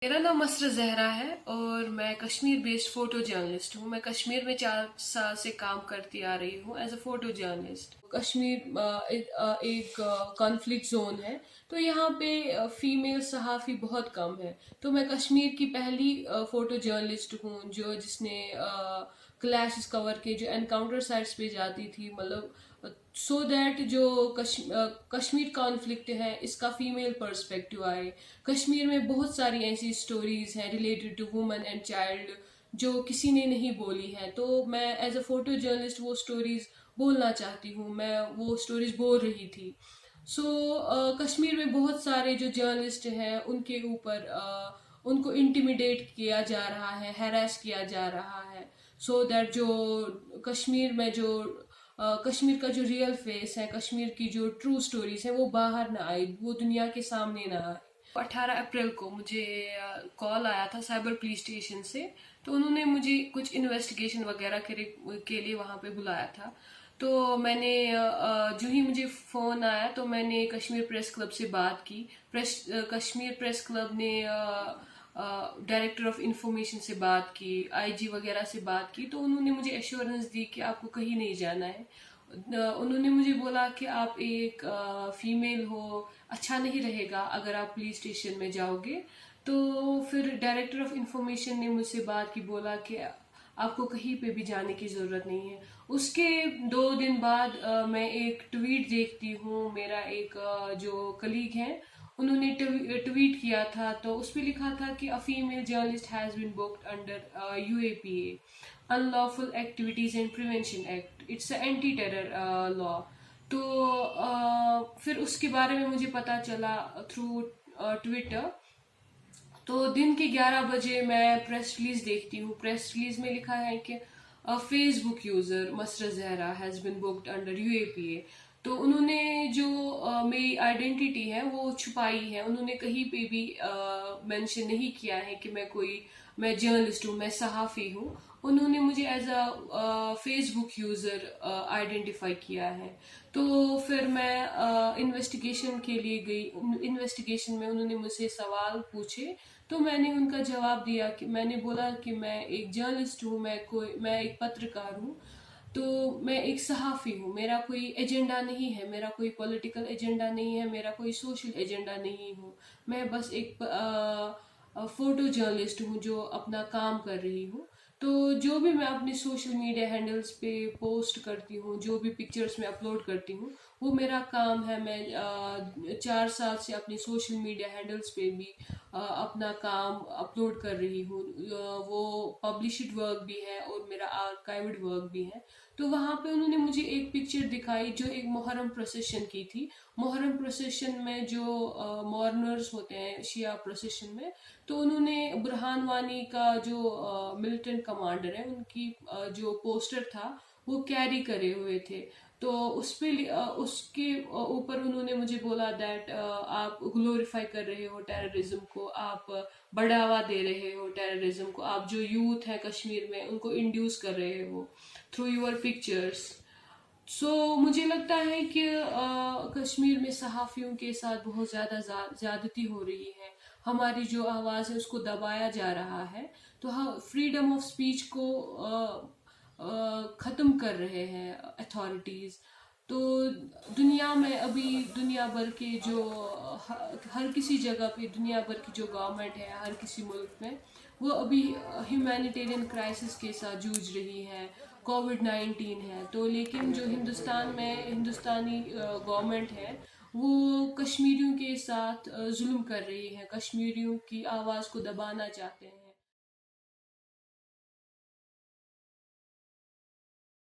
میرا نام مسرہ زہرا ہے اور میں کشمیر بیسڈ فوٹو جرنلسٹ ہوں. میں کشمیر میں 4 سال سے کام کرتی آ رہی ہوں as a photo journalist. Kashmir ایک کانفلکٹ زون ہے تو یہاں پہ فیمیل صحافی بہت کم ہے. تو میں کشمیر کی پہلی فوٹو جرنلسٹ ہوں جس نے کلیشز کور کے، جو انکاؤنٹر سائٹس پہ جاتی تھی، مطلب سو دیٹ جو کشمیر کانفلکٹ ہے اس کا فیمیل پرسپیکٹو آئے. کشمیر میں بہت ساری ایسی سٹوریز ہیں related to women and child جو کسی نے نہیں بولی ہیں، تو میں ایز اے فوٹو جرنلسٹ وہ سٹوریز بولنا چاہتی ہوں. میں وہ سٹوریز بول رہی تھی. کشمیر میں بہت سارے جو جرنلسٹ ہیں ان کے اوپر ان کو انٹیمیڈیٹ کیا جا رہا ہے، ہیراس کیا جا رہا ہے، سو دیٹ جو کشمیر میں کشمیر کا جو ریئل فیس ہے، کشمیر کی جو ٹرو سٹوریز ہیں وہ باہر نہ آئے، وہ دنیا کے سامنے نہ آئے. 18 اپریل کو مجھے کال آیا تھا سائبر پولیس اسٹیشن سے. تو انہوں نے مجھے کچھ انویسٹیگیشن وغیرہ کے لیے وہاں پہ بلایا تھا. تو میں نے جو ہی مجھے فون آیا تو میں نے کشمیر پریس کلب سے بات کی. کشمیر پریس کلب نے ڈائریکٹر آف انفارمیشن سے بات کی، IG وغیرہ سے بات کی. تو انہوں نے مجھے ایشورنس دی کہ آپ کو کہیں نہیں جانا ہے. انہوں نے مجھے بولا کہ آپ ایک فیمیل ہو، اچھا نہیں رہے گا اگر آپ پولیس اسٹیشن میں جاؤ گے. تو پھر ڈائریکٹر آف انفارمیشن نے مجھ سے بات کی، بولا کہ آپ کو کہیں پہ بھی جانے کی ضرورت نہیں ہے. اس کے 2 دن بعد میں ایک ٹویٹ دیکھتی ہوں. میرا ایک جو کلیگ ہیں انہوں نے ٹویٹ کیا تھا، تو اس پہ لکھا تھا کہ female journalist has been booked under UAPA Unlawful Activities and Prevention Act. It's a anti terror law. تو پھر اس کے بارے میں مجھے پتا چلا تھرو ٹویٹر. تو دن کے 11 بجے میں پریس ریلیز دیکھتی ہوں. پریس ریلیز میں لکھا ہے کہ Facebook user Masrat Zahra has been booked under UAPA. تو انہوں نے جو میری آئیڈینٹی ہے وہ چھپائی ہے. انہوں نے کہیں پہ بھی مینشن نہیں کیا ہے کہ میں جرنلسٹ ہوں، میں صحافی ہوں. انہوں نے مجھے as a Facebook user identify کیا ہے. تو پھر میں انویسٹیگیشن کے لیے گئی. انویسٹیگیشن میں انہوں نے مجھ سے سوال پوچھے تو میں نے ان کا جواب دیا کہ میں نے بولا کہ میں ایک جرنلسٹ ہوں، میں ایک پترکار ہوں، تو میں ایک صحافی ہوں. میرا کوئی ایجنڈا نہیں ہے، میرا کوئی پولیٹیکل ایجنڈا نہیں ہے، میرا کوئی سوشل ایجنڈا نہیں ہوں. میں بس ایک فوٹو جرنلسٹ ہوں جو اپنا کام کر رہی ہوں. تو جو بھی میں اپنے سوشل میڈیا ہینڈلز پہ پوسٹ کرتی ہوں، جو بھی پکچرز میں اپلوڈ کرتی ہوں، وہ میرا کام ہے. میں 4 سال سے اپنے سوشل میڈیا ہینڈلز پہ بھی اپنا کام اپلوڈ کر رہی ہوں. وہ پبلشڈ ورک بھی ہے اور میرا آرکائیوڈ ورک بھی ہے. تو وہاں پہ انہوں نے مجھے ایک پکچر دکھائی جو ایک محرم پروسیشن کی تھی. محرم پروسیشن میں جو مورنرز ہوتے ہیں شیعہ پروسیشن میں، تو انہوں نے برہان وانی کا جو ملٹنٹ کمانڈر ہے ان کی جو پوسٹر تھا وہ کیری کرے ہوئے تھے. تو اس کے اوپر انہوں نے مجھے بولا دیٹ آپ گلوریفائی کر رہے ہو ٹیررزم کو، آپ بڑھاوا دے رہے ہو ٹیررزم کو، آپ جو یوتھ ہے کشمیر میں ان کو انڈیوس کر رہے ہو تھرو یور پکچرس. مجھے لگتا ہے کہ کشمیر میں صحافیوں کے ساتھ بہت زیادہ زیادتی ہو رہی ہے. ہماری جو آواز ہے اس کو دبایا جا رہا ہے. تو فریڈم آف سپیچ کو ختم کر رہے ہیں اتھارٹیز. تو دنیا میں ابھی دنیا بھر کے جو ہر کسی جگہ پہ دنیا بھر کی جو گورنمنٹ ہے ہر کسی ملک میں، وہ ابھی ہیومینیٹیرین کرائسس کے ساتھ جوجھ رہی ہے. COVID-19 ہے تو، لیکن جو ہندوستان میں ہندوستانی گورنمنٹ ہے وہ کشمیریوں کے ساتھ ظلم کر رہی ہے، کشمیریوں کی آواز کو دبانا چاہتے ہیں.